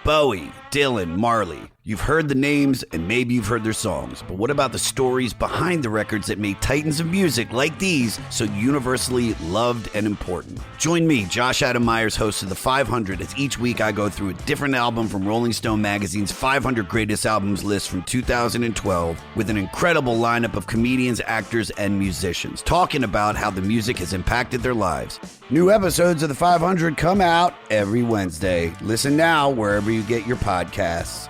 Bowie, Dylan, Marley. You've heard the names and maybe you've heard their songs, but what about the stories behind the records that made titans of music like these so universally loved and important? Join me, Josh Adam Myers, host of The 500, as each week I go through a different album from Rolling Stone magazine's 500 Greatest Albums list from 2012 with an incredible lineup of comedians, actors, and musicians talking about how the music has impacted their lives. New episodes of The 500 come out every Wednesday. Listen now wherever you get your podcasts.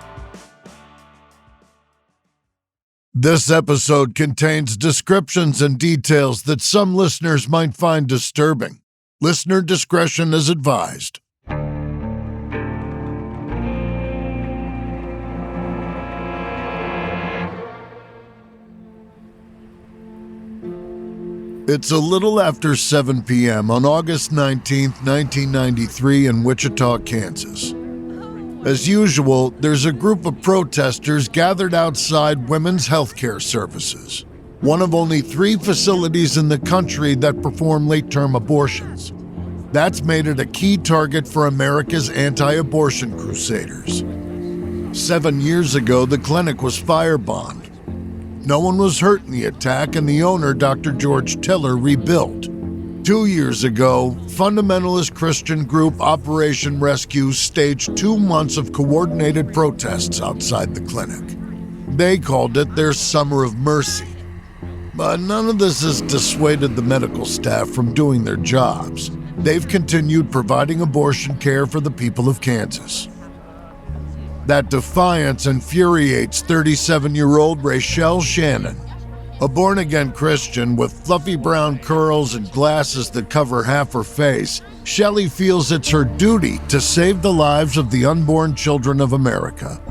This episode contains descriptions and details that some listeners might find disturbing. Listener discretion is advised. It's a little after 7 p.m. on August 19, 1993 in Wichita, Kansas. As usual, there's a group of protesters gathered outside women's healthcare services, one of only 3 facilities in the country that perform late-term abortions. That's made it a key target for America's anti-abortion crusaders. 7 years ago, the clinic was firebombed. No one was hurt in the attack, and the owner, Dr. George Tiller, rebuilt. 2 years ago, fundamentalist Christian group Operation Rescue staged 2 months of coordinated protests outside the clinic. They called it their Summer of Mercy. But none of this has dissuaded the medical staff from doing their jobs. They've continued providing abortion care for the people of Kansas. That defiance infuriates 37-year-old Rachel Shannon. A born-again Christian with fluffy brown curls and glasses that cover half her face, Shelley feels it's her duty to save the lives of the unborn children of America.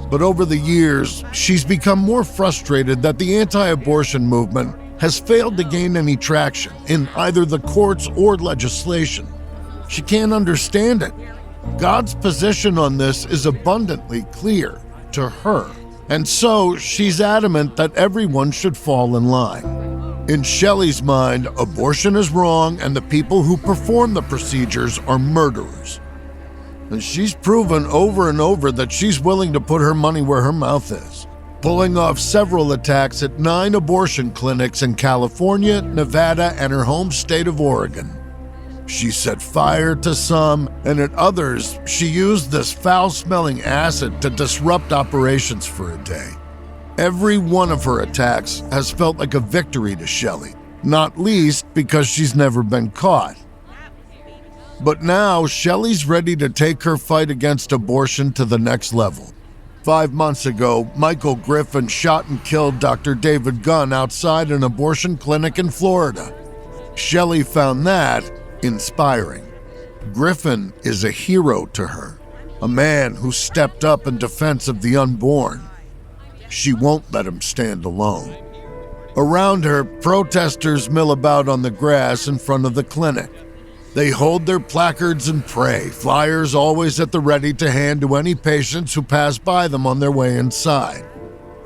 But over the years, she's become more frustrated that the anti-abortion movement has failed to gain any traction in either the courts or legislation. She can't understand it. God's position on this is abundantly clear to her. And so, she's adamant that everyone should fall in line. In Shelley's mind, abortion is wrong and the people who perform the procedures are murderers. And she's proven over and over that she's willing to put her money where her mouth is, pulling off several attacks at 9 abortion clinics in California, Nevada, and her home state of Oregon. She set fire to some, and at others, she used this foul-smelling acid to disrupt operations for a day. Every one of her attacks has felt like a victory to Shelley, not least because she's never been caught. But now, Shelley's ready to take her fight against abortion to the next level. 5 months ago, Michael Griffin shot and killed Dr. David Gunn outside an abortion clinic in Florida. Shelley found that inspiring. Griffin is a hero to her, a man who stepped up in defense of the unborn. She won't let him stand alone. Around her, protesters mill about on the grass in front of the clinic. They hold their placards and pray, flyers always at the ready to hand to any patients who pass by them on their way inside.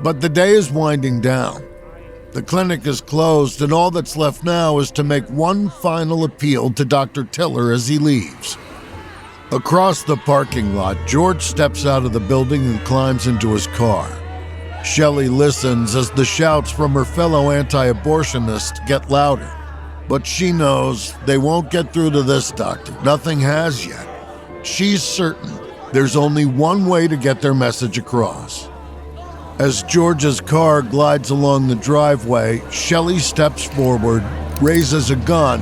But the day is winding down. The clinic is closed, and all that's left now is to make one final appeal to Dr. Tiller as he leaves. Across the parking lot, George steps out of the building and climbs into his car. Shelley listens as the shouts from her fellow anti-abortionists get louder. But she knows they won't get through to this doctor. Nothing has yet. She's certain there's only one way to get their message across. As George's car glides along the driveway, Shelley steps forward, raises a gun,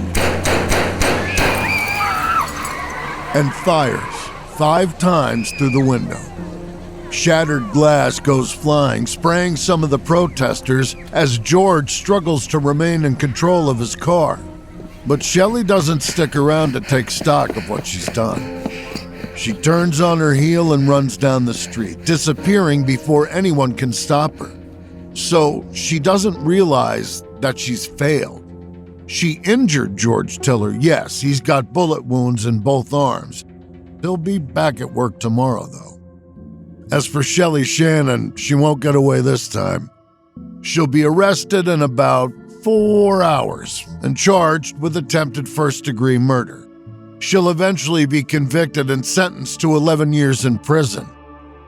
and fires 5 times through the window. Shattered glass goes flying, spraying some of the protesters as George struggles to remain in control of his car. But Shelley doesn't stick around to take stock of what she's done. She turns on her heel and runs down the street, disappearing before anyone can stop her. So she doesn't realize that she's failed. She injured George Tiller. Yes, he's got bullet wounds in both arms. He'll be back at work tomorrow, though. As for Shelley Shannon, she won't get away this time. She'll be arrested in about 4 hours and charged with attempted first-degree murder. She'll eventually be convicted and sentenced to 11 years in prison.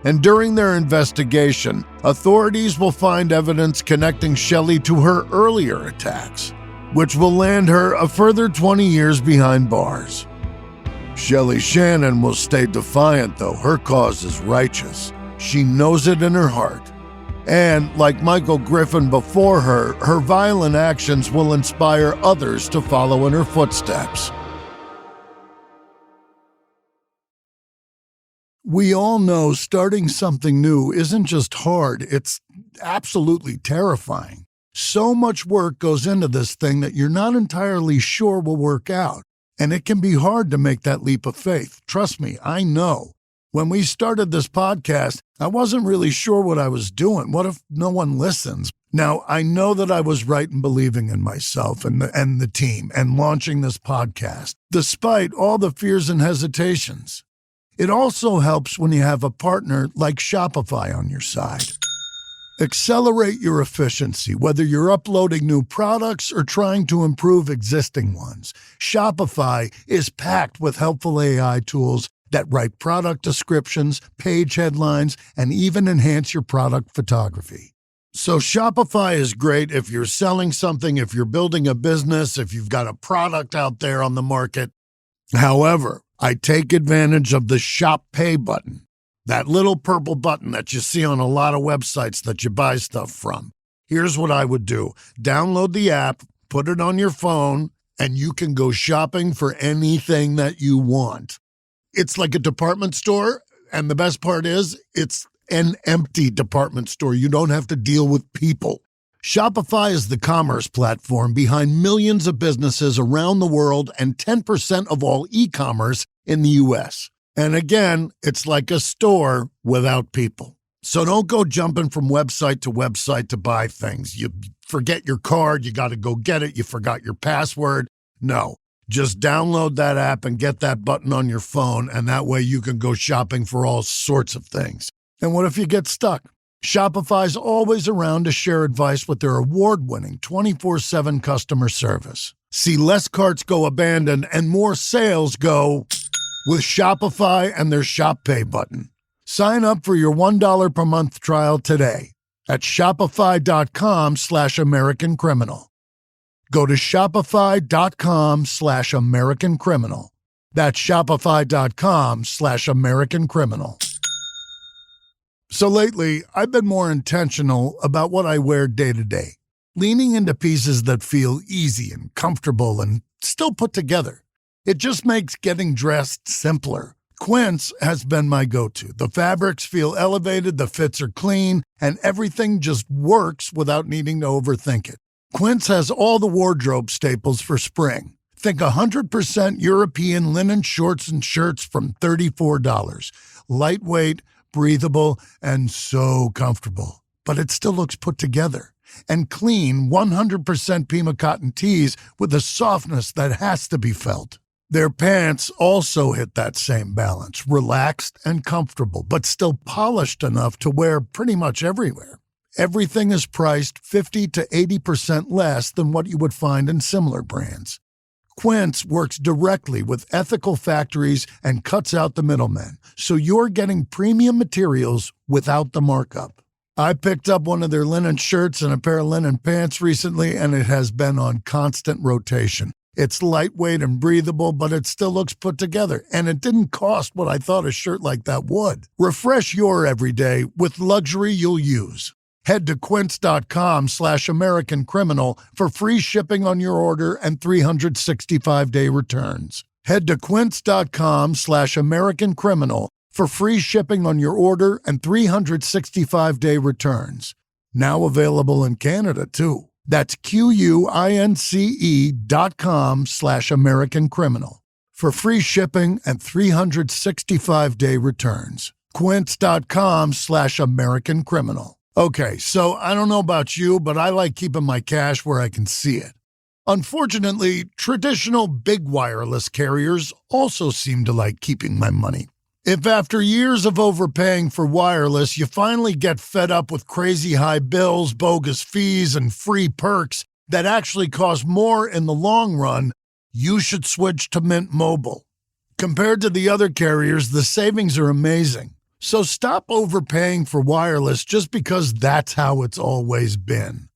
And during their investigation, authorities will find evidence connecting Shelley to her earlier attacks, which will land her a further 20 years behind bars. Shelley Shannon will stay defiant, though. Her cause is righteous. She knows it in her heart. And, like Michael Griffin before her, her violent actions will inspire others to follow in her footsteps. We all know starting something new isn't just hard, it's absolutely terrifying. So much work goes into this thing that you're not entirely sure will work out. And it can be hard to make that leap of faith. Trust me, I know. When we started this podcast, I wasn't really sure what I was doing. What if no one listens? Now, I know that I was right in believing in myself and the team and launching this podcast, despite all the fears and hesitations. It also helps when you have a partner like Shopify on your side. Accelerate your efficiency, whether you're uploading new products or trying to improve existing ones. Shopify is packed with helpful AI tools that write product descriptions, page headlines, and even enhance your product photography. So Shopify is great if you're selling something, if you're building a business, if you've got a product out there on the market. However, I take advantage of the Shop Pay button. That little purple button that you see on a lot of websites that you buy stuff from. Here's what I would do. Download the app, put it on your phone, and you can go shopping for anything that you want. It's like a department store, and the best part is it's an empty department store. You don't have to deal with people. Shopify is the commerce platform behind millions of businesses around the world and 10% of all e-commerce in the U.S. And again, it's like a store without people. So don't go jumping from website to buy things. You forget your card, you got to go get it, you forgot your password. No, just download that app and get that button on your phone, and that way you can go shopping for all sorts of things. And what if you get stuck? Shopify's always around to share advice with their award-winning 24/7 customer service. See less carts go abandoned and more sales go with Shopify and their Shop Pay button. Sign up for your $1 per month trial today at shopify.com/AmericanCriminal. Go to shopify.com/AmericanCriminal. That's shopify.com/AmericanCriminal. So lately, I've been more intentional about what I wear day to day, leaning into pieces that feel easy and comfortable and still put together. It just makes getting dressed simpler. Quince has been my go-to. The fabrics feel elevated, the fits are clean, and everything just works without needing to overthink it. Quince has all the wardrobe staples for spring. Think 100% European linen shorts and shirts from $34. Lightweight, breathable, and so comfortable. But it still looks put together. And clean 100% Pima cotton tees with a softness that has to be felt. Their pants also hit that same balance, relaxed and comfortable, but still polished enough to wear pretty much everywhere. Everything is priced 50 to 80% less than what you would find in similar brands. Quince works directly with ethical factories and cuts out the middlemen, so you're getting premium materials without the markup. I picked up one of their linen shirts and a pair of linen pants recently, and it has been on constant rotation. It's lightweight and breathable, but it still looks put together, and it didn't cost what I thought a shirt like that would. Refresh your everyday with luxury you'll use. Head to quince.com/AmericanCriminal for free shipping on your order and 365-day returns. Head to quince.com/AmericanCriminal for free shipping on your order and 365-day returns. Now available in Canada, too. That's QUINCE.com/AmericanCriminal for free shipping and 365-day returns. Quince.com/AmericanCriminal. Okay, so I don't know about you, but I like keeping my cash where I can see it. Unfortunately, traditional big wireless carriers also seem to like keeping my money. If after years of overpaying for wireless, you finally get fed up with crazy high bills, bogus fees, and free perks that actually cost more in the long run, you should switch to Mint Mobile. Compared to the other carriers, the savings are amazing. So stop overpaying for wireless just because that's how it's always been.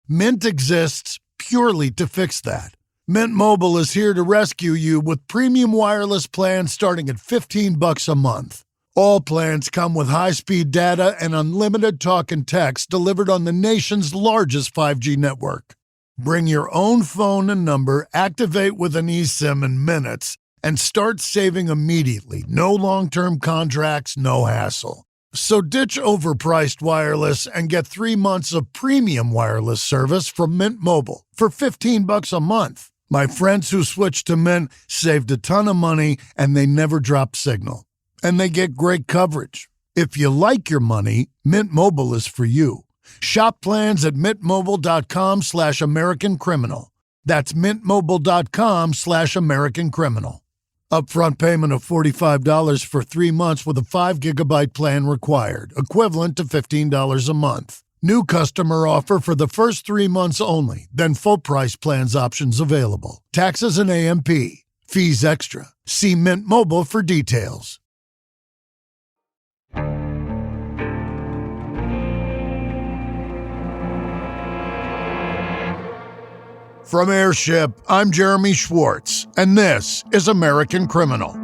Mint exists purely to fix that. Mint Mobile is here to rescue you with premium wireless plans starting at $15 a month. All plans come with high-speed data and unlimited talk and text delivered on the nation's largest 5G network. Bring your own phone and number, activate with an eSIM in minutes, and start saving immediately. No long-term contracts, no hassle. So ditch overpriced wireless and get 3 months of premium wireless service from Mint Mobile for $15 a month. My friends who switched to Mint saved a ton of money and they never drop signal. And they get great coverage. If you like your money, Mint Mobile is for you. Shop plans at mintmobile.com/American Criminal. That's mintmobile.com/American Criminal. Upfront payment of $45 for 3 months with a 5 GB plan required, equivalent to $15 a month. New customer offer for the first 3 months only, then full price plans options available. Taxes and AMP. Fees extra. See Mint Mobile for details. From Airship, I'm Jeremy Schwartz, and this is American Criminal.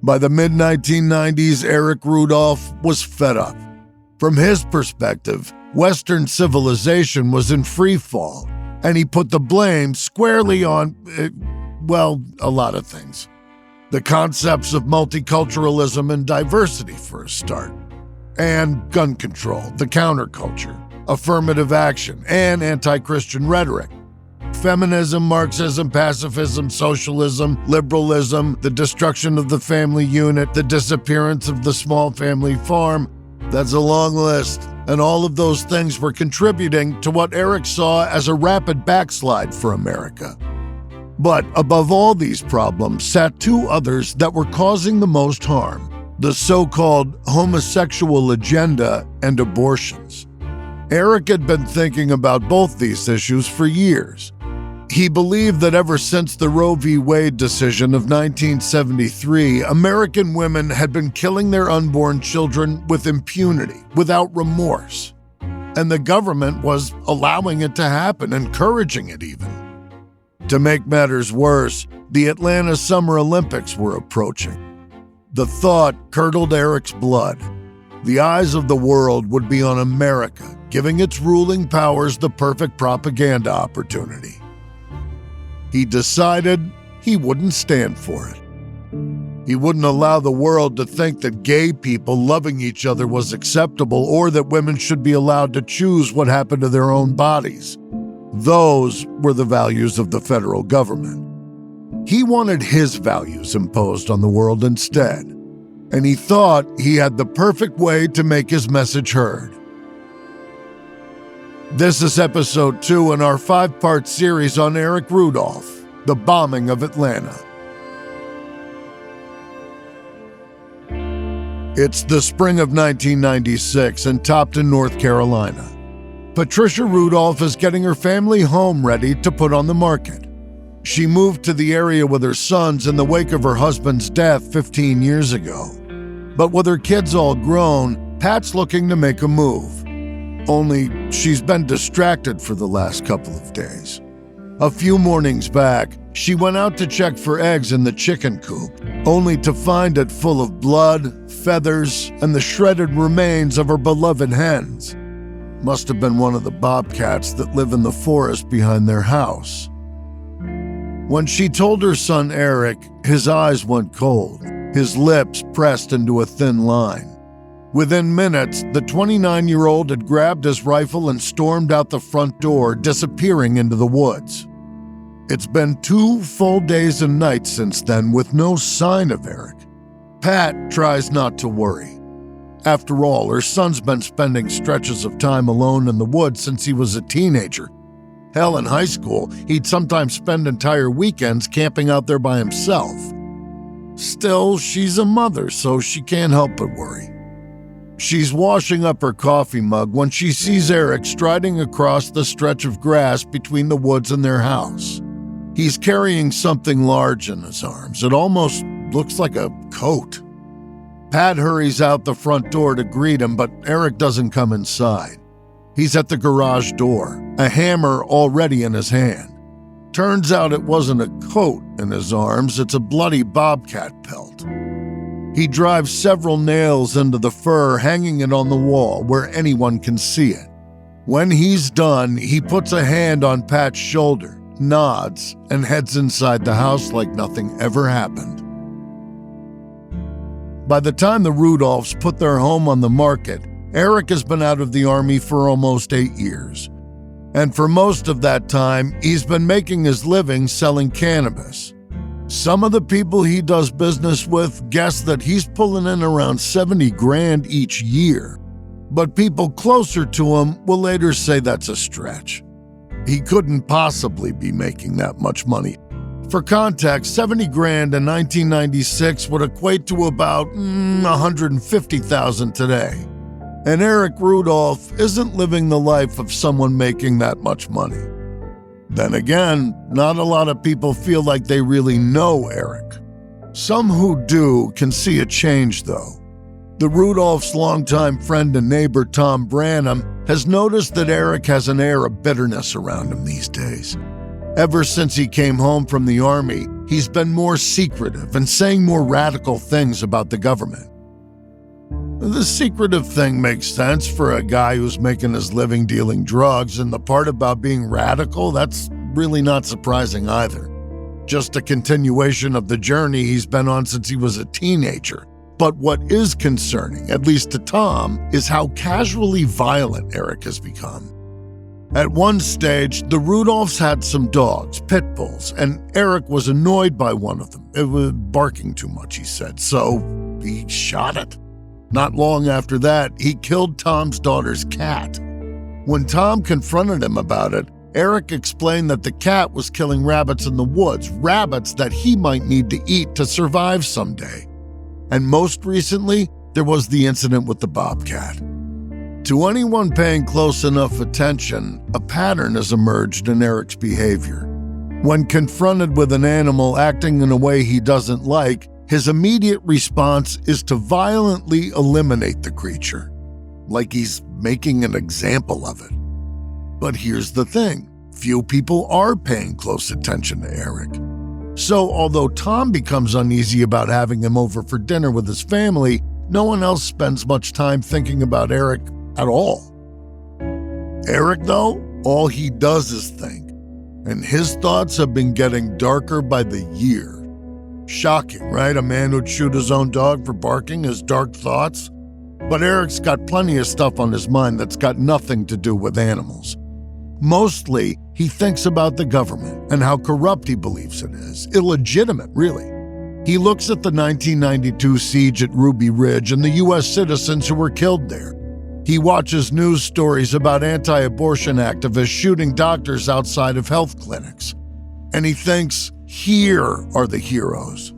By the mid-1990s, Eric Rudolph was fed up. From his perspective, Western civilization was in free fall, and he put the blame squarely on, a lot of things. The concepts of multiculturalism and diversity, for a start, and gun control, the counterculture, affirmative action, and anti-Christian rhetoric. Feminism, Marxism, pacifism, socialism, liberalism, the destruction of the family unit, the disappearance of the small family farm. That's a long list, and all of those things were contributing to what Eric saw as a rapid backslide for America. But above all these problems sat two others that were causing the most harm: the so-called homosexual agenda and abortions. Eric had been thinking about both these issues for years. He believed that ever since the Roe v. Wade decision of 1973, American women had been killing their unborn children with impunity, without remorse. And the government was allowing it to happen, encouraging it even. To make matters worse, the Atlanta Summer Olympics were approaching. The thought curdled Eric's blood. The eyes of the world would be on America, giving its ruling powers the perfect propaganda opportunity. He decided he wouldn't stand for it. He wouldn't allow the world to think that gay people loving each other was acceptable or that women should be allowed to choose what happened to their own bodies. Those were the values of the federal government. He wanted his values imposed on the world instead, and he thought he had the perfect way to make his message heard. This is episode 2 in our 5-part series on Eric Rudolph, the bombing of Atlanta. It's the spring of 1996 in Topton, North Carolina. Patricia Rudolph is getting her family home ready to put on the market. She moved to the area with her sons in the wake of her husband's death 15 years ago. But with her kids all grown, Pat's looking to make a move. Only she's been distracted for the last couple of days. A few mornings back, she went out to check for eggs in the chicken coop, only to find it full of blood, feathers, and the shredded remains of her beloved hens. Must have been one of the bobcats that live in the forest behind their house. When she told her son Eric, his eyes went cold, his lips pressed into a thin line. Within minutes, the 29-year-old had grabbed his rifle and stormed out the front door, disappearing into the woods. It's been 2 full days and nights since then with no sign of Eric. Pat tries not to worry. After all, her son's been spending stretches of time alone in the woods since he was a teenager, Hell, in high school, he'd sometimes spend entire weekends camping out there by himself. Still, she's a mother, so she can't help but worry. She's washing up her coffee mug when she sees Eric striding across the stretch of grass between the woods and their house. He's carrying something large in his arms. It almost looks like a coat. Pat hurries out the front door to greet him, but Eric doesn't come inside. He's at the garage door, a hammer already in his hand. Turns out it wasn't a coat in his arms, it's a bloody bobcat pelt. He drives several nails into the fur, hanging it on the wall where anyone can see it. When he's done, he puts a hand on Pat's shoulder, nods, and heads inside the house like nothing ever happened. By the time the Rudolphs put their home on the market, Eric has been out of the Army for almost 8 years. And for most of that time, he's been making his living selling cannabis. Some of the people he does business with guess that he's pulling in around $70,000 each year. But people closer to him will later say that's a stretch. He couldn't possibly be making that much money. For context, $70,000 in 1996 would equate to about $150,000 today. And Eric Rudolph isn't living the life of someone making that much money. Then again, not a lot of people feel like they really know Eric. Some who do can see a change, though. The Rudolph's longtime friend and neighbor Tom Branham has noticed that Eric has an air of bitterness around him these days. Ever since he came home from the Army, he's been more secretive and saying more radical things about the government. The secretive thing makes sense for a guy who's making his living dealing drugs, and the part about being radical, that's really not surprising either. Just a continuation of the journey he's been on since he was a teenager. But what is concerning, at least to Tom, is how casually violent Eric has become. At one stage, the Rudolphs had some dogs, pit bulls, and Eric was annoyed by one of them. It was barking too much, he said, so he shot it. Not long after that, he killed Tom's daughter's cat. When Tom confronted him about it, Eric explained that the cat was killing rabbits in the woods, rabbits that he might need to eat to survive someday. And most recently, there was the incident with the bobcat. To anyone paying close enough attention, a pattern has emerged in Eric's behavior. When confronted with an animal acting in a way he doesn't like, his immediate response is to violently eliminate the creature, like he's making an example of it. But here's the thing, few people are paying close attention to Eric. So although Tom becomes uneasy about having him over for dinner with his family, no one else spends much time thinking about Eric at all. Eric, though, all he does is think, and his thoughts have been getting darker by the year. Shocking, right? A man who'd shoot his own dog for barking has dark thoughts? But Eric's got plenty of stuff on his mind that's got nothing to do with animals. Mostly, he thinks about the government and how corrupt he believes it is. Illegitimate, really. He looks at the 1992 siege at Ruby Ridge and the U.S. citizens who were killed there. He watches news stories about anti-abortion activists shooting doctors outside of health clinics. And he thinks, here are the heroes.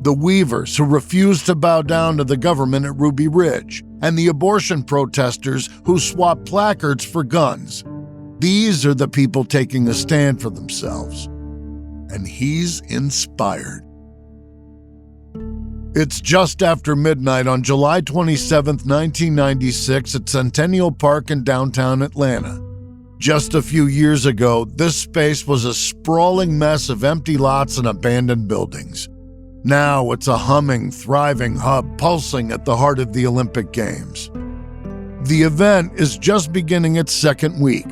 The Weavers who refused to bow down to the government at Ruby Ridge, and the abortion protesters who swapped placards for guns. These are the people taking a stand for themselves. And he's inspired. It's just after midnight on July 27, 1996 at Centennial Park in downtown Atlanta. Just a few years ago, this space was a sprawling mess of empty lots and abandoned buildings. Now it's a humming, thriving hub pulsing at the heart of the Olympic Games. The event is just beginning its second week.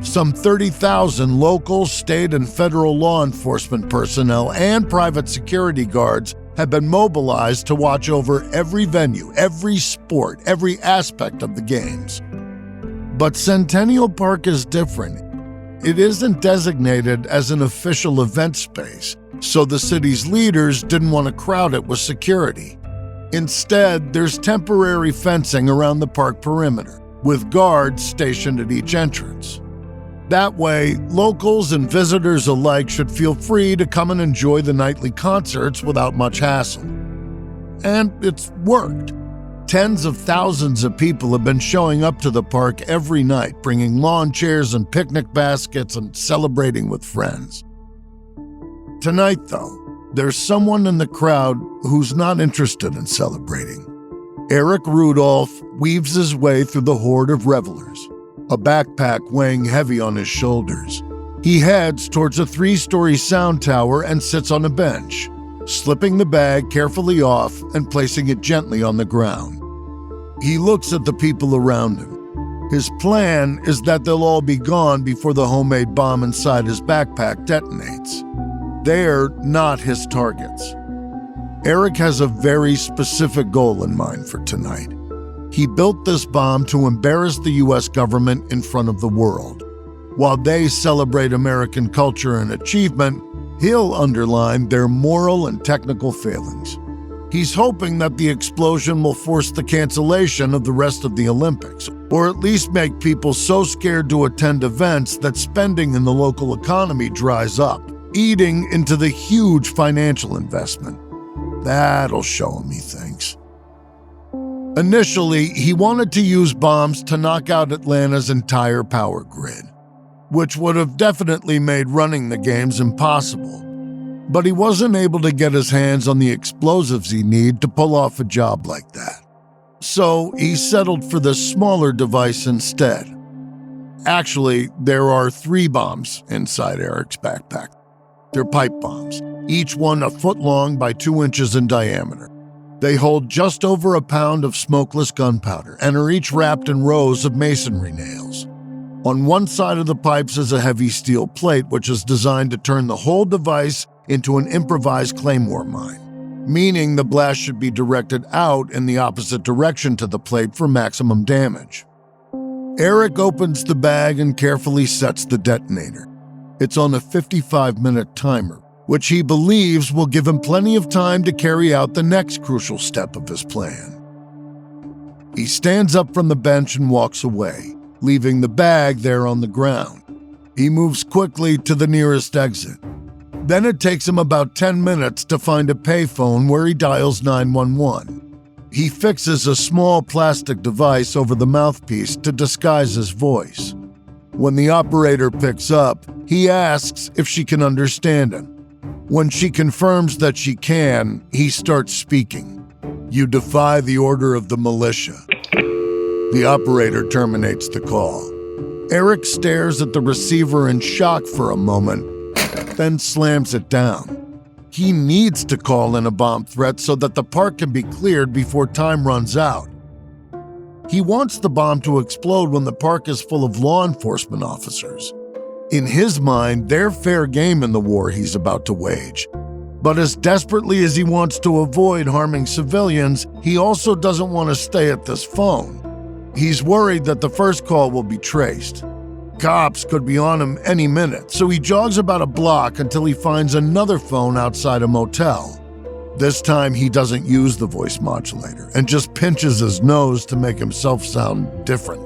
Some 30,000 local, state, and federal law enforcement personnel and private security guards have been mobilized to watch over every venue, every sport, every aspect of the games. But Centennial Park is different. It isn't designated as an official event space, so the city's leaders didn't want to crowd it with security. Instead, there's temporary fencing around the park perimeter, with guards stationed at each entrance. That way, locals and visitors alike should feel free to come and enjoy the nightly concerts without much hassle. And it's worked. Tens of thousands of people have been showing up to the park every night, bringing lawn chairs and picnic baskets and celebrating with friends. Tonight, though, there's someone in the crowd who's not interested in celebrating. Eric Rudolph weaves his way through the horde of revelers, a backpack weighing heavy on his shoulders. He heads towards a 3-story sound tower and sits on a bench, slipping the bag carefully off and placing it gently on the ground. He looks at the people around him. His plan is that they'll all be gone before the homemade bomb inside his backpack detonates. They're not his targets. Eric has a very specific goal in mind for tonight. He built this bomb to embarrass the U.S. government in front of the world. While they celebrate American culture and achievement, he'll underline their moral and technical failings. He's hoping that the explosion will force the cancellation of the rest of the Olympics, or at least make people so scared to attend events that spending in the local economy dries up, eating into the huge financial investment. That'll show him, he thinks. Initially, he wanted to use bombs to knock out Atlanta's entire power grid, which would have definitely made running the games impossible. But he wasn't able to get his hands on the explosives he needed to pull off a job like that. So he settled for the smaller device instead. Actually, there are 3 bombs inside Eric's backpack. They're pipe bombs, each one a foot long by 2 inches in diameter. They hold just over a pound of smokeless gunpowder and are each wrapped in rows of masonry nails. On one side of the pipes is a heavy steel plate which is designed to turn the whole device into an improvised claymore mine, meaning the blast should be directed out in the opposite direction to the plate for maximum damage. Eric opens the bag and carefully sets the detonator. It's on a 55-minute timer, which he believes will give him plenty of time to carry out the next crucial step of his plan. He stands up from the bench and walks away, leaving the bag there on the ground. He moves quickly to the nearest exit. Then it takes him about 10 minutes to find a payphone where he dials 911. He fixes a small plastic device over the mouthpiece to disguise his voice. When the operator picks up, he asks if she can understand him. When she confirms that she can, he starts speaking. "You defy the order of the militia." The operator terminates the call. Eric stares at the receiver in shock for a moment, then slams it down. He needs to call in a bomb threat so that the park can be cleared before time runs out. He wants the bomb to explode when the park is full of law enforcement officers. In his mind, they're fair game in the war he's about to wage. But as desperately as he wants to avoid harming civilians, he also doesn't want to stay at this phone. He's worried that the first call will be traced. Cops could be on him any minute, so he jogs about a block until he finds another phone outside a motel. This time he doesn't use the voice modulator and just pinches his nose to make himself sound different.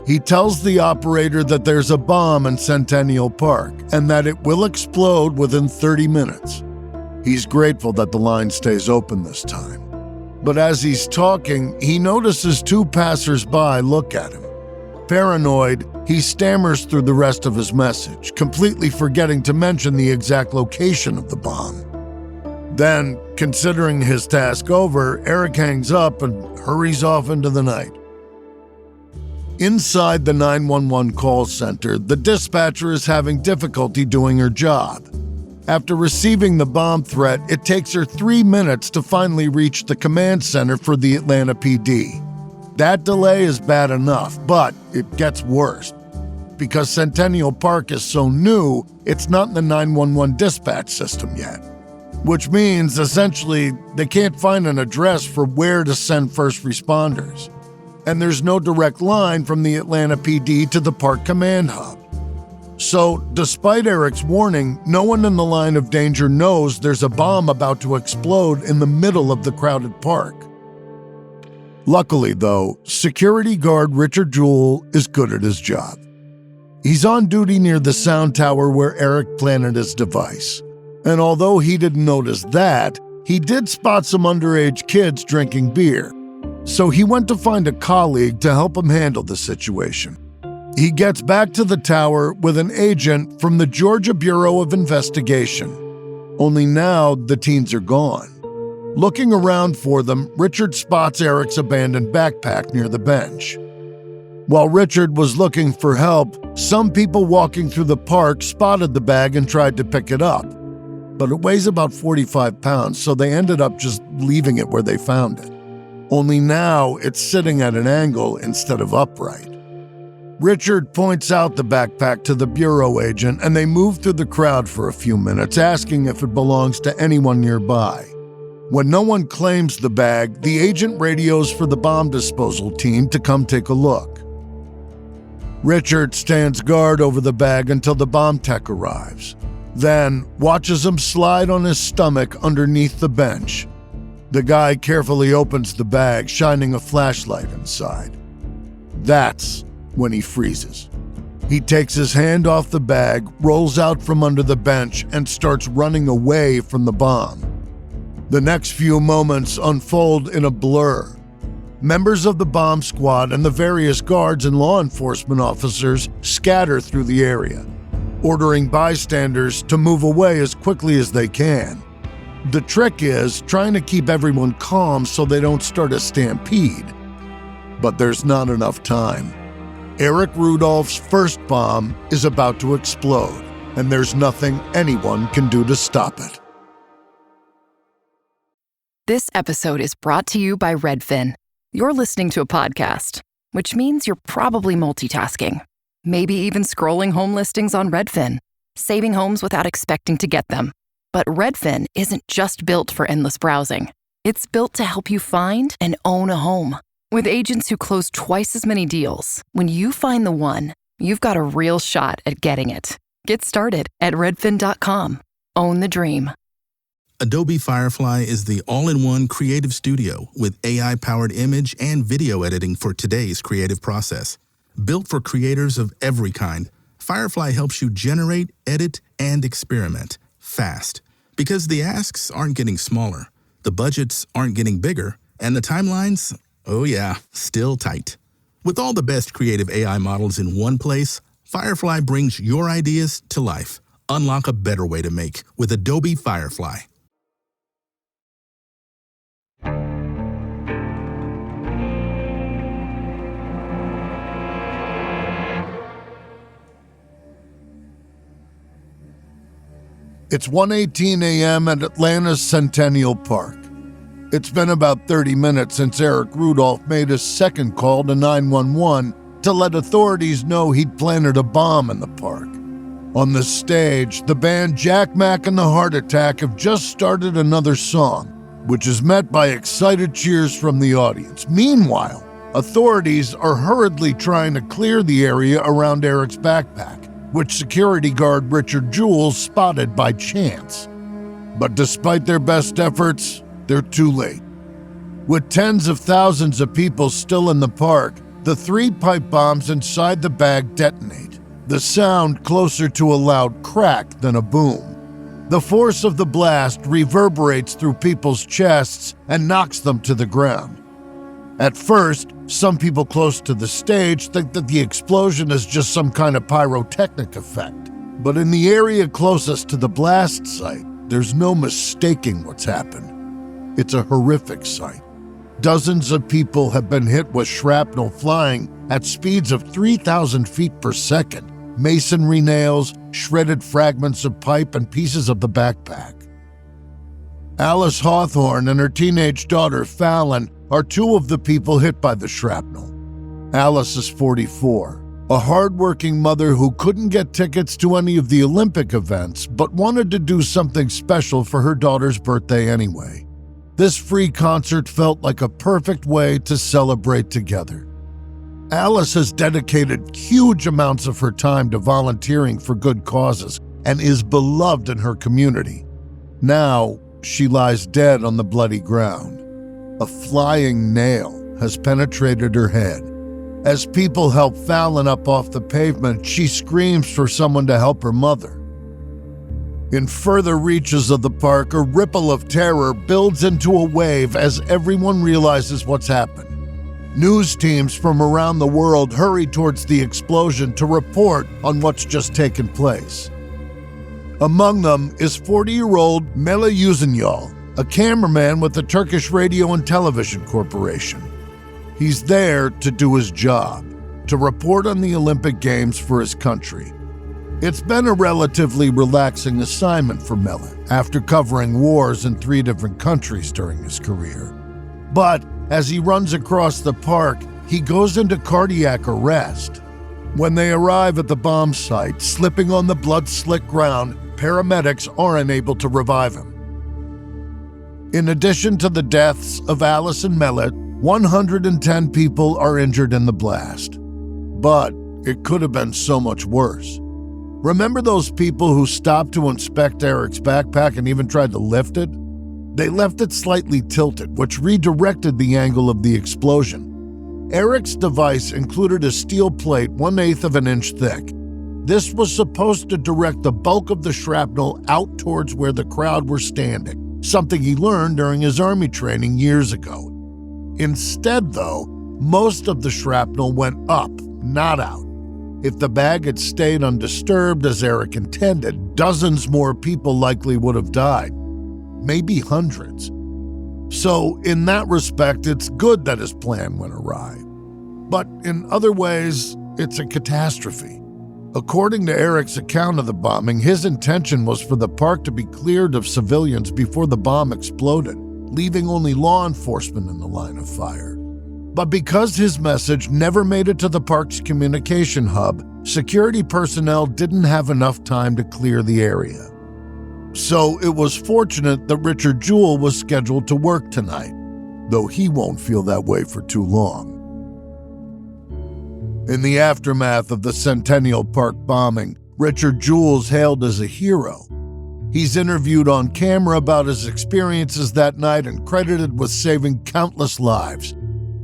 He tells the operator that there's a bomb in Centennial Park and that it will explode within 30 minutes. He's grateful that the line stays open this time. But as he's talking, he notices 2 passers-by look at him. Paranoid, he stammers through the rest of his message, completely forgetting to mention the exact location of the bomb. Then, considering his task over, Eric hangs up and hurries off into the night. Inside the 911 call center, the dispatcher is having difficulty doing her job. After receiving the bomb threat, it takes her 3 minutes to finally reach the command center for the Atlanta PD. That delay is bad enough, but it gets worse. Because Centennial Park is so new, it's not in the 911 dispatch system yet. Which means, essentially, they can't find an address for where to send first responders. And there's no direct line from the Atlanta PD to the park command hub. So, despite Eric's warning, no one in the line of danger knows there's a bomb about to explode in the middle of the crowded park. Luckily, though, security guard Richard Jewell is good at his job. He's on duty near the sound tower where Eric planted his device. And although he didn't notice that, he did spot some underage kids drinking beer. So he went to find a colleague to help him handle the situation. He gets back to the tower with an agent from the Georgia Bureau of Investigation. Only now the teens are gone. Looking around for them, Richard spots Eric's abandoned backpack near the bench. While Richard was looking for help, some people walking through the park spotted the bag and tried to pick it up. But it weighs about 45 pounds, so they ended up just leaving it where they found it. Only now it's sitting at an angle instead of upright. Richard points out the backpack to the bureau agent, and they move through the crowd for a few minutes, asking if it belongs to anyone nearby. When no one claims the bag, the agent radios for the bomb disposal team to come take a look. Richard stands guard over the bag until the bomb tech arrives, then watches him slide on his stomach underneath the bench. The guy carefully opens the bag, shining a flashlight inside. That's when he freezes. He takes his hand off the bag, rolls out from under the bench, and starts running away from the bomb. The next few moments unfold in a blur. Members of the bomb squad and the various guards and law enforcement officers scatter through the area, ordering bystanders to move away as quickly as they can. The trick is trying to keep everyone calm so they don't start a stampede. But there's not enough time. Eric Rudolph's first bomb is about to explode, and there's nothing anyone can do to stop it. This episode is brought to you by Redfin. You're listening to a podcast, which means you're probably multitasking. Maybe even scrolling home listings on Redfin, saving homes without expecting to get them. But Redfin isn't just built for endless browsing. It's built to help you find and own a home. With agents who close twice as many deals, when you find the one, you've got a real shot at getting it. Get started at redfin.com. Own the dream. Adobe Firefly is the all-in-one creative studio with AI-powered image and video editing for today's creative process. Built for creators of every kind, Firefly helps you generate, edit, and experiment fast. Because the asks aren't getting smaller, the budgets aren't getting bigger, and the timelines, oh yeah, still tight. With all the best creative AI models in one place, Firefly brings your ideas to life. Unlock a better way to make with Adobe Firefly. It's 1:18 a.m. at Atlanta's Centennial Park. It's been about 30 minutes since Eric Rudolph made his second call to 911 to let authorities know he'd planted a bomb in the park. On the stage, the band Jack Mack and the Heart Attack have just started another song, which is met by excited cheers from the audience. Meanwhile, authorities are hurriedly trying to clear the area around Eric's backpack, which security guard Richard Jewell spotted by chance. But despite their best efforts, they're too late. With tens of thousands of people still in the park, the 3 pipe bombs inside the bag detonate, the sound closer to a loud crack than a boom. The force of the blast reverberates through people's chests and knocks them to the ground. At first, some people close to the stage think that the explosion is just some kind of pyrotechnic effect. But in the area closest to the blast site, there's no mistaking what's happened. It's a horrific sight. Dozens of people have been hit with shrapnel flying at speeds of 3,000 feet per second, masonry nails, shredded fragments of pipe, and pieces of the backpack. Alice Hawthorne and her teenage daughter Fallon are 2 of the people hit by the shrapnel. Alice is 44, a hardworking mother who couldn't get tickets to any of the Olympic events, but wanted to do something special for her daughter's birthday anyway. This free concert felt like a perfect way to celebrate together. Alice has dedicated huge amounts of her time to volunteering for good causes and is beloved in her community. Now, she lies dead on the bloody ground. A flying nail has penetrated her head, As people help Fallon up off the pavement, she screams for someone to help her mother. In further reaches of the park, a ripple of terror builds into a wave as everyone realizes what's happened. News teams from around the world hurry towards the explosion to report on what's just taken place. Among them is 40-year-old Mele Yüzyol, a cameraman with the Turkish Radio and Television Corporation. He's there to do his job, to report on the Olympic Games for his country. It's been a relatively relaxing assignment for Mele after covering wars in 3 different countries during his career. But as he runs across the park, he goes into cardiac arrest. When they arrive at the bomb site, slipping on the blood-slick ground, paramedics are unable to revive him. In addition to the deaths of Alice and Mele, 110 people are injured in the blast. But it could have been so much worse. Remember those people who stopped to inspect Eric's backpack and even tried to lift it? They left it slightly tilted, which redirected the angle of the explosion. Eric's device included a steel plate 1/8 of an inch thick. This was supposed to direct the bulk of the shrapnel out towards where the crowd were standing, something he learned during his army training years ago. Instead, though, most of the shrapnel went up, not out. If the bag had stayed undisturbed as Eric intended, dozens more people likely would have died. Maybe hundreds. So, in that respect, it's good that his plan went awry. But in other ways, it's a catastrophe. According to Eric's account of the bombing, his intention was for the park to be cleared of civilians before the bomb exploded, leaving only law enforcement in the line of fire. But because his message never made it to the park's communication hub, security personnel didn't have enough time to clear the area. So it was fortunate that Richard Jewell was scheduled to work tonight, though he won't feel that way for too long. In the aftermath of the Centennial Park bombing, Richard Jewell's hailed as a hero. He's interviewed on camera about his experiences that night and credited with saving countless lives.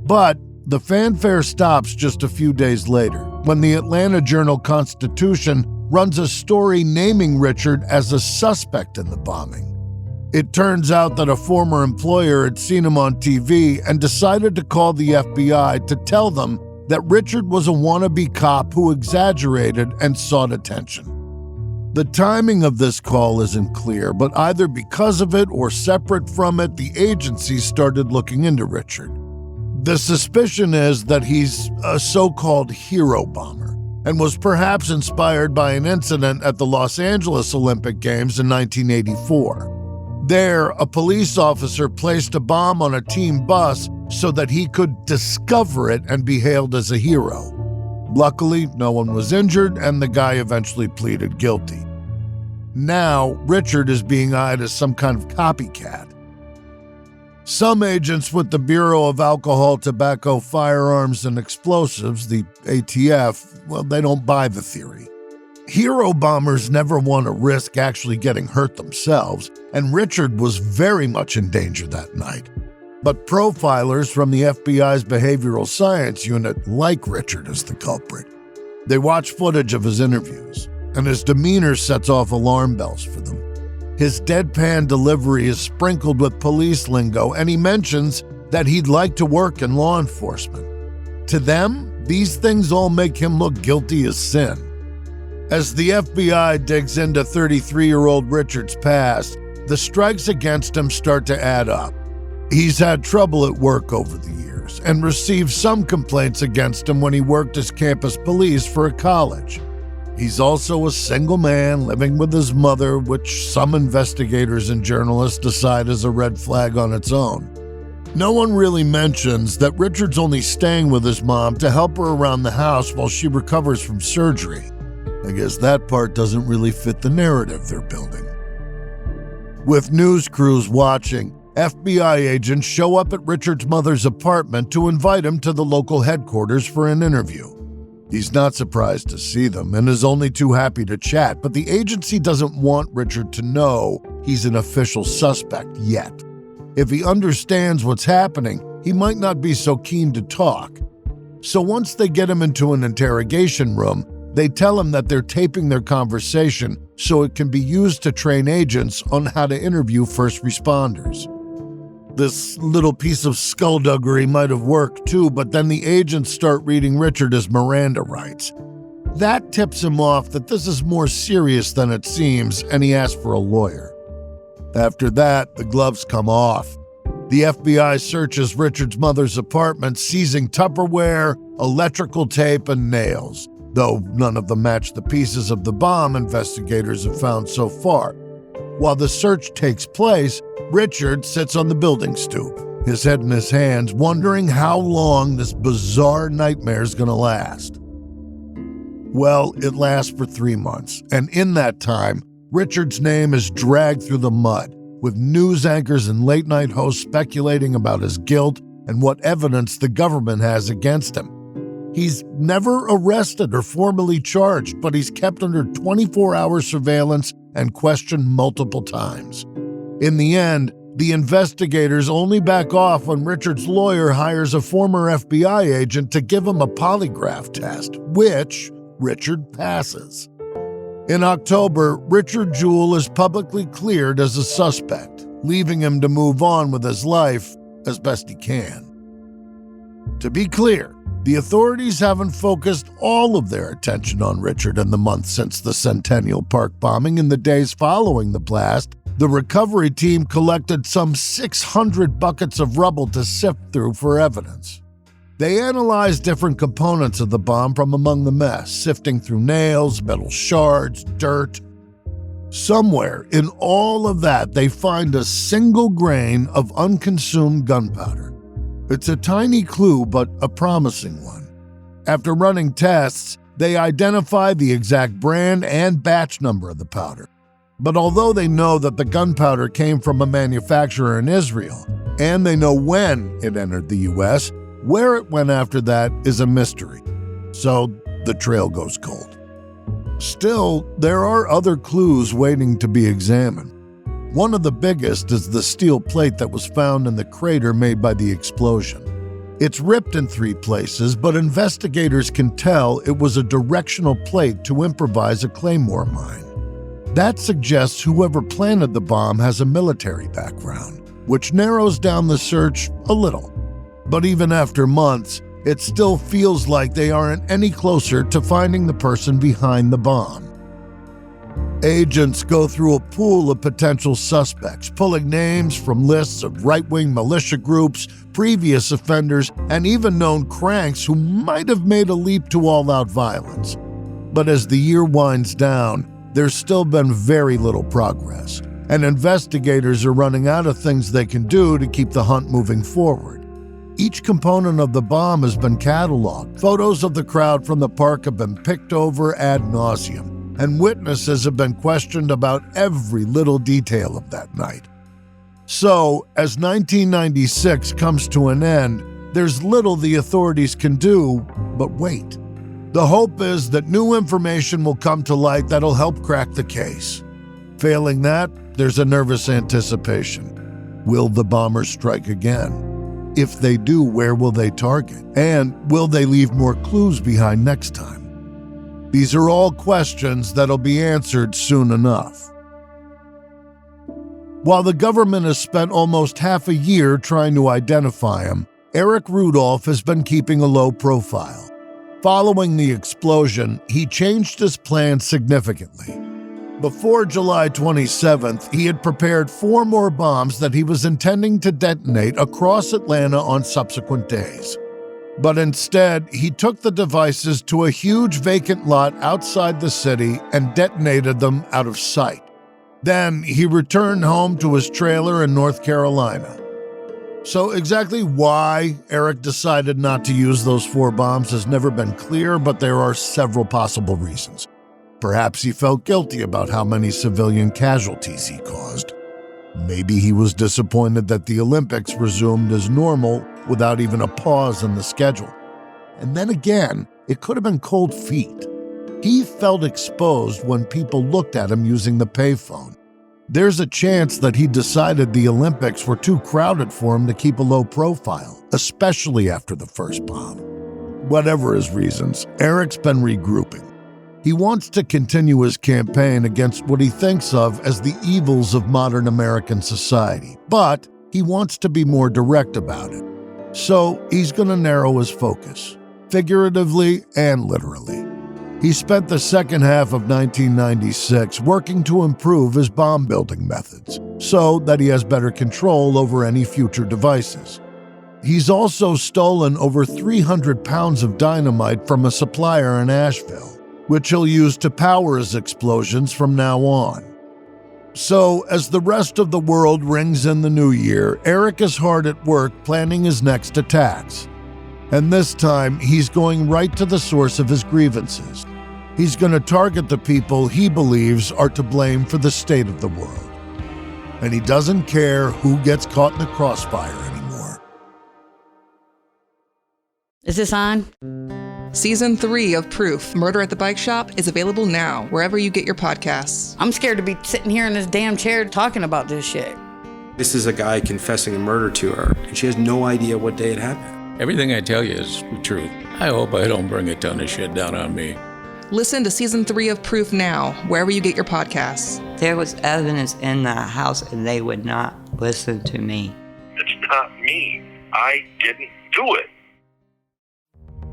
But the fanfare stops just a few days later, when the Atlanta Journal-Constitution runs a story naming Richard as a suspect in the bombing. It turns out that a former employer had seen him on TV and decided to call the FBI to tell them that Richard was a wannabe cop who exaggerated and sought attention. The timing of this call isn't clear, but either because of it or separate from it, the agency started looking into Richard. The suspicion is that he's a so-called hero bomber and was perhaps inspired by an incident at the Los Angeles Olympic Games in 1984. There, a police officer placed a bomb on a team bus so that he could discover it and be hailed as a hero. Luckily, no one was injured, and the guy eventually pleaded guilty. Now, Richard is being eyed as some kind of copycat. Some agents with the Bureau of Alcohol, Tobacco, Firearms, and Explosives, the ATF, well, they don't buy the theory. Hero bombers never want to risk actually getting hurt themselves, and Richard was very much in danger that night. But profilers from the FBI's Behavioral Science Unit like Richard as the culprit. They watch footage of his interviews, and his demeanor sets off alarm bells for them. His deadpan delivery is sprinkled with police lingo, and he mentions that he'd like to work in law enforcement. To them, these things all make him look guilty as sin. As the FBI digs into 33-year-old Richard's past, the strikes against him start to add up. He's had trouble at work over the years and received some complaints against him when he worked as campus police for a college. He's also a single man living with his mother, which some investigators and journalists decide is a red flag on its own. No one really mentions that Richard's only staying with his mom to help her around the house while she recovers from surgery. I guess that part doesn't really fit the narrative they're building. With news crews watching, FBI agents show up at Richard's mother's apartment to invite him to the local headquarters for an interview. He's not surprised to see them and is only too happy to chat, but the agency doesn't want Richard to know he's an official suspect yet. If he understands what's happening, he might not be so keen to talk. So once they get him into an interrogation room, they tell him that they're taping their conversation so it can be used to train agents on how to interview first responders. This little piece of skullduggery might have worked too, but then the agents start reading Richard his Miranda rights. That tips him off that this is more serious than it seems, and he asks for a lawyer. After that, the gloves come off. The FBI searches Richard's mother's apartment, seizing Tupperware, electrical tape, and nails, though none of them match the pieces of the bomb investigators have found so far. While the search takes place, Richard sits on the building stoop, his head in his hands, wondering how long this bizarre nightmare is going to last. Well, it lasts for 3 months, and in that time, Richard's name is dragged through the mud, with news anchors and late-night hosts speculating about his guilt and what evidence the government has against him. He's never arrested or formally charged, but he's kept under 24-hour surveillance and questioned multiple times. In the end, the investigators only back off when Richard's lawyer hires a former FBI agent to give him a polygraph test, which Richard passes. In October, Richard Jewell is publicly cleared as a suspect, leaving him to move on with his life as best he can. To be clear, the authorities haven't focused all of their attention on Richard in the months since the Centennial Park bombing. In the days following the blast, the recovery team collected some 600 buckets of rubble to sift through for evidence. They analyzed different components of the bomb from among the mess, sifting through nails, metal shards, dirt. Somewhere in all of that, they find a single grain of unconsumed gunpowder. It's a tiny clue, but a promising one. After running tests, they identify the exact brand and batch number of the powder. But although they know that the gunpowder came from a manufacturer in Israel, and they know when it entered the U.S., where it went after that is a mystery. So the trail goes cold. Still, there are other clues waiting to be examined. One of the biggest is the steel plate that was found in the crater made by the explosion. It's ripped in 3 places, but investigators can tell it was a directional plate to improvise a claymore mine. That suggests whoever planted the bomb has a military background, which narrows down the search a little. But even after months, it still feels like they aren't any closer to finding the person behind the bomb. Agents go through a pool of potential suspects, pulling names from lists of right-wing militia groups, previous offenders, and even known cranks who might have made a leap to all-out violence. But as the year winds down, there's still been very little progress, and investigators are running out of things they can do to keep the hunt moving forward. Each component of the bomb has been cataloged. Photos of the crowd from the park have been picked over ad nauseum, and witnesses have been questioned about every little detail of that night. So, as 1996 comes to an end, there's little the authorities can do but wait. The hope is that new information will come to light that'll help crack the case. Failing that, there's a nervous anticipation. Will the bombers strike again? If they do, where will they target? And will they leave more clues behind next time? These are all questions that'll be answered soon enough. While the government has spent almost half a year trying to identify him, Eric Rudolph has been keeping a low profile. Following the explosion, he changed his plan significantly. Before July 27th, he had prepared 4 more bombs that he was intending to detonate across Atlanta on subsequent days. But instead, he took the devices to a huge vacant lot outside the city and detonated them out of sight. Then he returned home to his trailer in North Carolina. So exactly why Eric decided not to use those 4 bombs has never been clear, but there are several possible reasons. Perhaps he felt guilty about how many civilian casualties he caused. Maybe he was disappointed that the Olympics resumed as normal without even a pause in the schedule. And then again, it could have been cold feet. He felt exposed when people looked at him using the payphone. There's a chance that he decided the Olympics were too crowded for him to keep a low profile, especially after the first bomb. whatever his reasons, Eric's been regrouping. He wants to continue his campaign against what he thinks of as the evils of modern American society, but he wants to be more direct about it. So he's going to narrow his focus, figuratively and literally. He spent the second half of 1996 working to improve his bomb-building methods so that he has better control over any future devices. He's also stolen over 300 pounds of dynamite from a supplier in Asheville, which he'll use to power his explosions from now on. So, as the rest of the world rings in the new year, Eric is hard at work planning his next attacks. And this time, he's going right to the source of his grievances. He's going to target the people he believes are to blame for the state of the world. And he doesn't care who gets caught in the crossfire anymore. Is this on? Season 3 of Proof, Murder at the Bike Shop is available now, wherever you get your podcasts. I'm scared to be sitting here in this damn chair talking about this shit. This is a guy confessing a murder to her, and she has no idea what day it happened. Everything I tell you is the truth. I hope I don't bring a ton of shit down on me. Listen to Season 3 of Proof now, wherever you get your podcasts. There was evidence in the house, and they would not listen to me. It's not me. I didn't do it.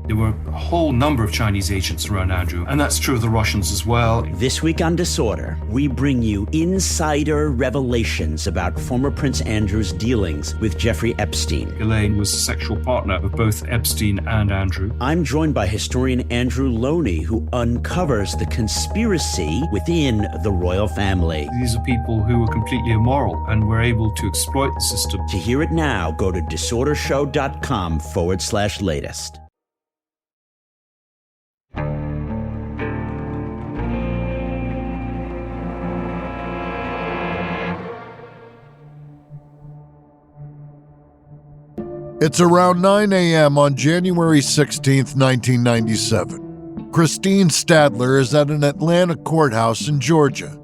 There were a whole number of Chinese agents around Andrew, and that's true of the Russians as well. This week on Disorder, we bring you insider revelations about former Prince Andrew's dealings with Jeffrey Epstein. Elaine was a sexual partner of both Epstein and Andrew. I'm joined by historian Andrew Loney, who uncovers the conspiracy within the royal family. These are people who were completely immoral and were able to exploit the system. To hear it now, go to disordershow.com/latest. It's around 9 a.m. on January 16th, 1997. Christine Stadler is at an Atlanta courthouse in Georgia.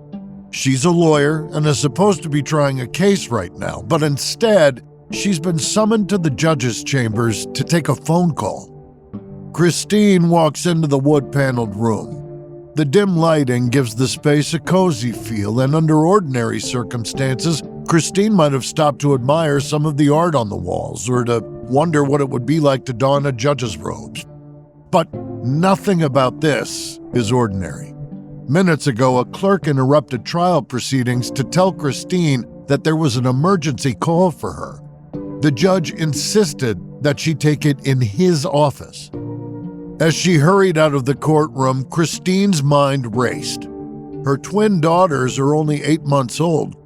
She's a lawyer and is supposed to be trying a case right now, but instead, she's been summoned to the judge's chambers to take a phone call. Christine walks into the wood-paneled room. The dim lighting gives the space a cozy feel, and under ordinary circumstances, Christine might have stopped to admire some of the art on the walls or to wonder what it would be like to don a judge's robes. But nothing about this is ordinary. Minutes ago, a clerk interrupted trial proceedings to tell Christine that there was an emergency call for her. The judge insisted that she take it in his office. As she hurried out of the courtroom, Christine's mind raced. Her twin daughters are only 8 months old.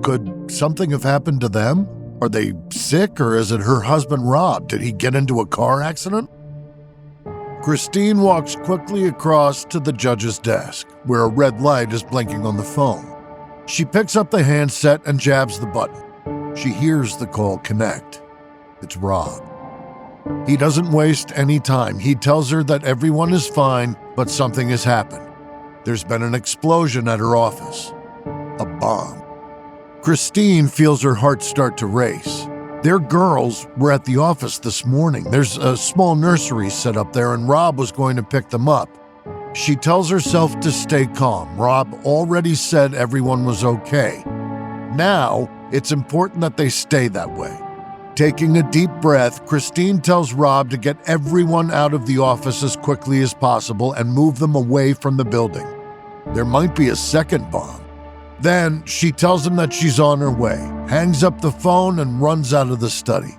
Could something have happened to them? Are they sick, or is it her husband Rob? Did he get into a car accident? Christine walks quickly across to the judge's desk, where a red light is blinking on the phone. She picks up the handset and jabs the button. She hears the call connect. It's Rob. He doesn't waste any time. He tells her that everyone is fine, but something has happened. There's been an explosion at her office. A bomb. Christine feels her heart start to race. Their girls were at the office this morning. There's a small nursery set up there, and Rob was going to pick them up. She tells herself to stay calm. Rob already said everyone was okay. Now, it's important that they stay that way. Taking a deep breath, Christine tells Rob to get everyone out of the office as quickly as possible and move them away from the building. There might be a second bomb. Then she tells him that she's on her way, hangs up the phone, and runs out of the study.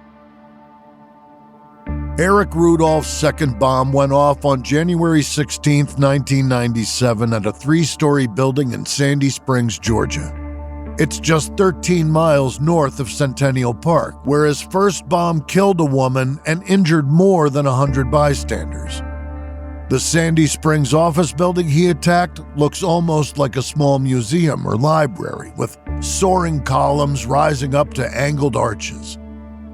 Eric Rudolph's second bomb went off on January 16, 1997 at a 3-story building in Sandy Springs, Georgia. It's just 13 miles north of Centennial Park, where his first bomb killed a woman and injured more than 100 bystanders. The Sandy Springs office building he attacked looks almost like a small museum or library, with soaring columns rising up to angled arches.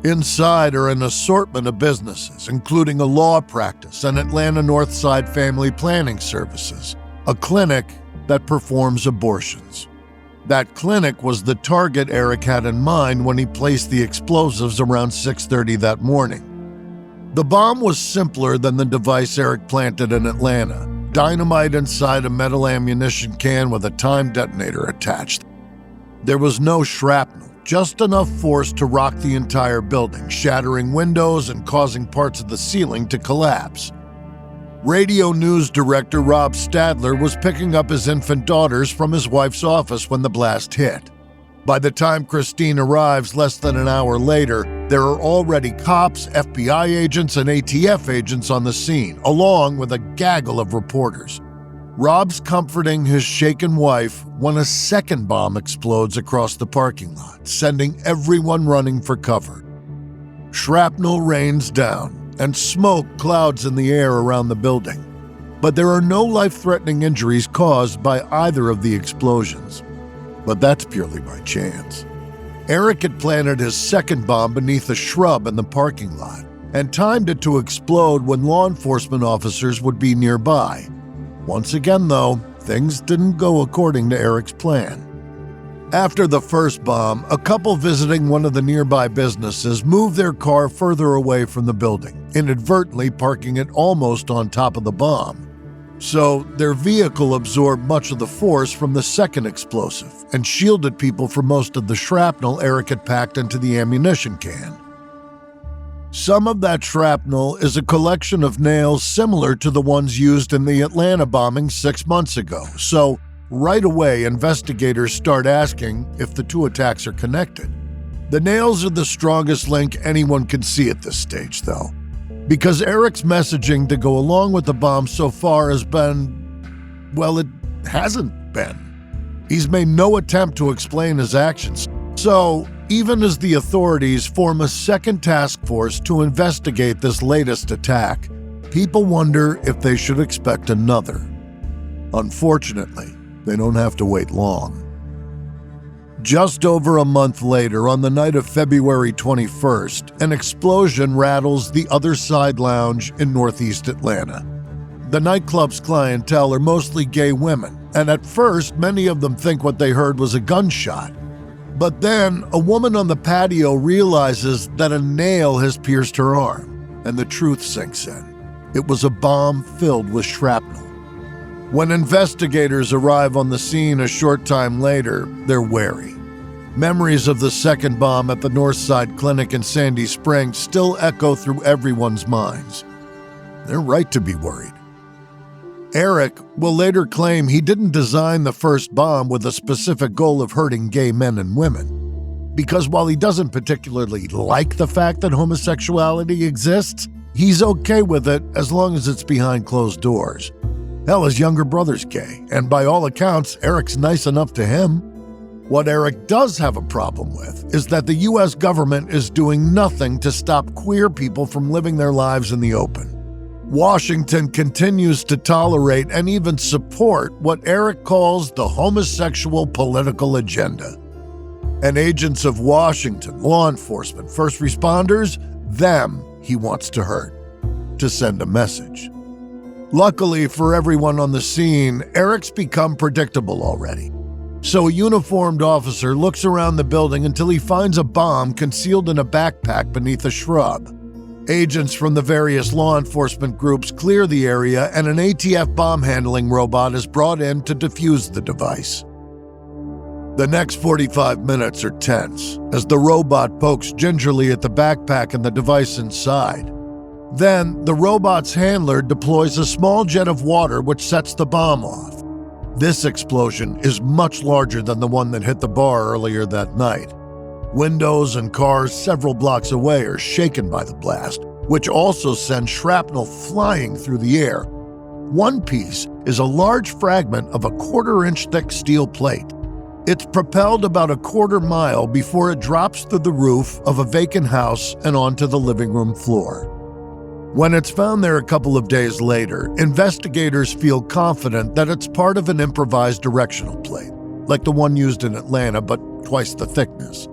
Inside are an assortment of businesses, including a law practice and Atlanta Northside Family Planning Services, a clinic that performs abortions. That clinic was the target Eric had in mind when he placed the explosives around 6:30 that morning. The bomb was simpler than the device Eric planted in Atlanta. Dynamite inside a metal ammunition can with a time detonator attached. There was no shrapnel, just enough force to rock the entire building, shattering windows and causing parts of the ceiling to collapse. Radio news director Rob Stadler was picking up his infant daughters from his wife's office when the blast hit. By the time Christine arrives less than an hour later, there are already cops, FBI agents, and ATF agents on the scene, along with a gaggle of reporters. Rob's comforting his shaken wife when a second bomb explodes across the parking lot, sending everyone running for cover. Shrapnel rains down, and smoke clouds in the air around the building. But there are no life-threatening injuries caused by either of the explosions. But that's purely by chance. Eric had planted his second bomb beneath a shrub in the parking lot and timed it to explode when law enforcement officers would be nearby. Once again, though, things didn't go according to Eric's plan. After the first bomb, a couple visiting one of the nearby businesses moved their car further away from the building, inadvertently parking it almost on top of the bomb. So their vehicle absorbed much of the force from the second explosive and shielded people from most of the shrapnel Eric had packed into the ammunition can. Some of that shrapnel is a collection of nails similar to the ones used in the Atlanta bombing 6 months ago, so right away, investigators start asking if the two attacks are connected. The nails are the strongest link anyone can see at this stage, though, because Eric's messaging to go along with the bomb so far has been, well, it hasn't been. He's made no attempt to explain his actions. So, even as the authorities form a second task force to investigate this latest attack, people wonder if they should expect another. Unfortunately, they don't have to wait long. Just over a month later, on the night of February 21st, an explosion rattles the Other Side Lounge in Northeast Atlanta. The nightclub's clientele are mostly gay women, and at first, many of them think what they heard was a gunshot. But then, a woman on the patio realizes that a nail has pierced her arm, and the truth sinks in. It was a bomb filled with shrapnel. When investigators arrive on the scene a short time later, they're wary. Memories of the second bomb at the Northside Clinic in Sandy Springs still echo through everyone's minds. They're right to be worried. Eric will later claim he didn't design the first bomb with a specific goal of hurting gay men and women. Because while he doesn't particularly like the fact that homosexuality exists, he's okay with it as long as it's behind closed doors. Hell, his younger brother's gay, and by all accounts, Eric's nice enough to him. What Eric does have a problem with is that the U.S. government is doing nothing to stop queer people from living their lives in the open. Washington continues to tolerate and even support what Eric calls the homosexual political agenda. And agents of Washington, law enforcement, first responders, them he wants to hurt, to send a message. Luckily for everyone on the scene, Eric's become predictable already. So a uniformed officer looks around the building until he finds a bomb concealed in a backpack beneath a shrub. Agents from the various law enforcement groups clear the area, and an ATF bomb handling robot is brought in to defuse the device. The next 45 minutes are tense as the robot pokes gingerly at the backpack and the device inside. Then, the robot's handler deploys a small jet of water which sets the bomb off. This explosion is much larger than the one that hit the bar earlier that night. Windows and cars several blocks away are shaken by the blast, which also sends shrapnel flying through the air. One piece is a large fragment of a 1/4-inch thick steel plate. It's propelled about a 1/4 mile before it drops through the roof of a vacant house and onto the living room floor. When it's found there a couple of days later, investigators feel confident that it's part of an improvised directional plate, like the one used in Atlanta, but twice the thickness.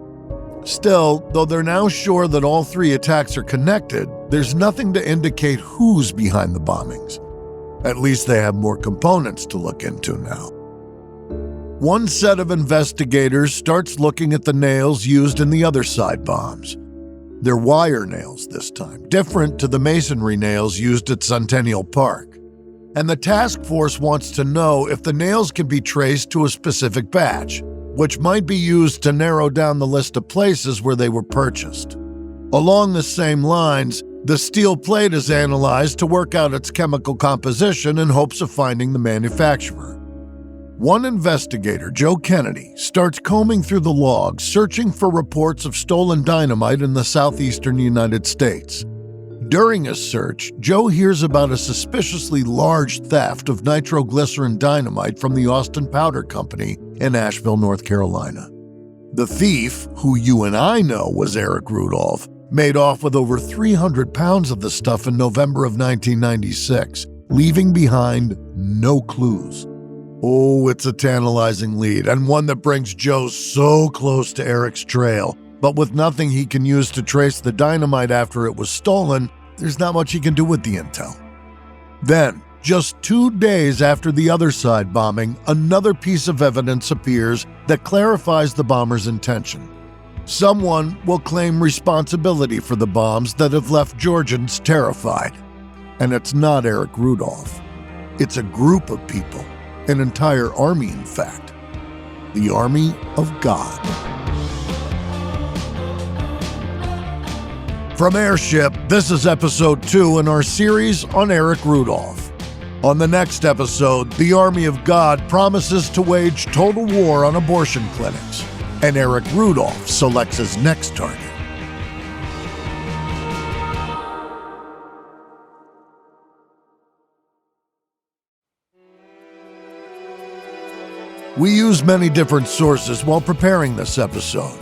Still, though they're now sure that all three attacks are connected, there's nothing to indicate who's behind the bombings. At least they have more components to look into now. One set of investigators starts looking at the nails used in the Other Side bombs. They're wire nails this time, different to the masonry nails used at Centennial Park. And the task force wants to know if the nails can be traced to a specific batch, which might be used to narrow down the list of places where they were purchased. Along the same lines, the steel plate is analyzed to work out its chemical composition in hopes of finding the manufacturer. One investigator, Joe Kennedy, starts combing through the logs, searching for reports of stolen dynamite in the southeastern United States. During his search, Joe hears about a suspiciously large theft of nitroglycerin dynamite from the Austin Powder Company in Asheville, North Carolina. The thief, who you and I know was Eric Rudolph, made off with over 300 pounds of the stuff in November of 1996, leaving behind no clues. Oh, it's a tantalizing lead, and one that brings Joe so close to Eric's trail. But with nothing he can use to trace the dynamite after it was stolen, there's not much he can do with the intel. Then, just 2 days after the Other Side bombing, another piece of evidence appears that clarifies the bomber's intention. Someone will claim responsibility for the bombs that have left Georgians terrified. And it's not Eric Rudolph. It's a group of people, an entire army, in fact. The Army of God. From Airship, this is episode 2 in our series on Eric Rudolph. On the next episode, the Army of God promises to wage total war on abortion clinics, and Eric Rudolph selects his next target. We use many different sources while preparing this episode.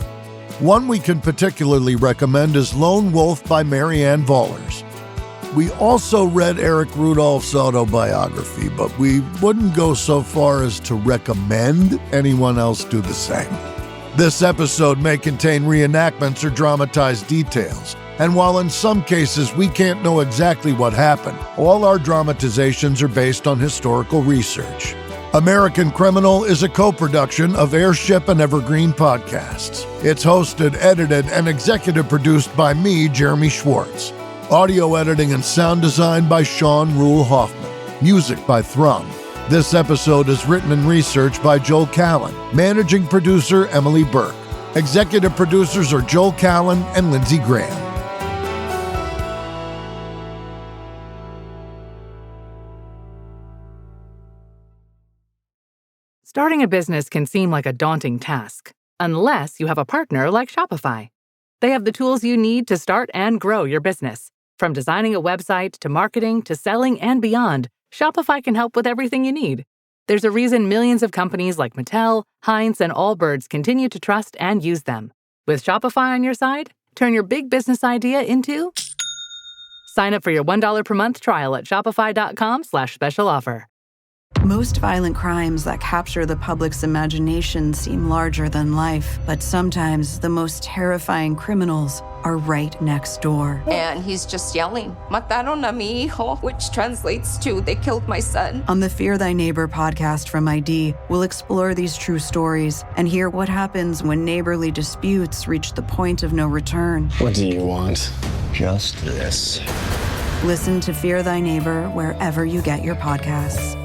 One we can particularly recommend is Lone Wolf by Marianne Vollers. We also read Eric Rudolph's autobiography, but we wouldn't go so far as to recommend anyone else do the same. This episode may contain reenactments or dramatized details, and while in some cases we can't know exactly what happened, all our dramatizations are based on historical research. American Criminal is a co-production of Airship and Evergreen Podcasts. It's hosted, edited, and executive produced by me, Jeremy Schwartz. Audio editing and sound design by Sean Rule Hoffman. Music by Thrum. This episode is written and researched by Joel Callan. Managing producer, Emily Burke. Executive producers are Joel Callan and Lindsey Graham. Starting a business can seem like a daunting task, unless you have a partner like Shopify. They have the tools you need to start and grow your business. From designing a website to marketing to selling and beyond, Shopify can help with everything you need. There's a reason millions of companies like Mattel, Heinz, and Allbirds continue to trust and use them. With Shopify on your side, turn your big business idea into... Sign up for your $1 per month trial at shopify.com/special offer. Most violent crimes that capture the public's imagination seem larger than life, but sometimes the most terrifying criminals are right next door. And he's just yelling, "Mataron a mi hijo," which translates to, "They killed my son." On the Fear Thy Neighbor podcast from ID, we'll explore these true stories and hear what happens when neighborly disputes reach the point of no return. What do you want? Just this. Listen to Fear Thy Neighbor wherever you get your podcasts.